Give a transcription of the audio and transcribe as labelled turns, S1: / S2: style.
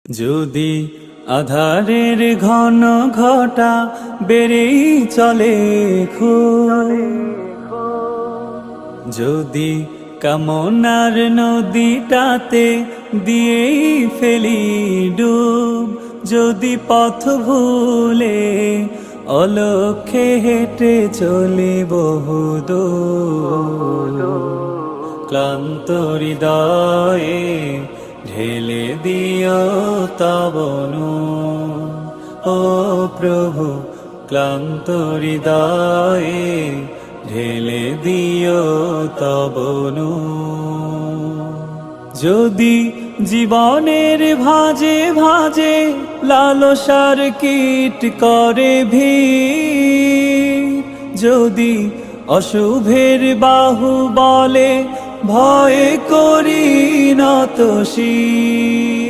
S1: যদি আধারের ঘন ঘটা বেড়েই চলে যদি কামনার নদীটাতে দিয়েই ফেলি ডুব, যদি পথ ভুলে অলক্ষ্যে হেঁটে চলি বহুদূর, ক্লান্ত হৃদয়ে ঢেলে দিও তব নূর। ও প্রভু, ক্লান্ত হৃদয়ে ঢেলে দিও তব নূর। যদি জীবনের ভাঁজে ভাঁজে লালসার কীট করে ভিড়, যদি অশুভের বাহু বলে ভয় করি নত শির,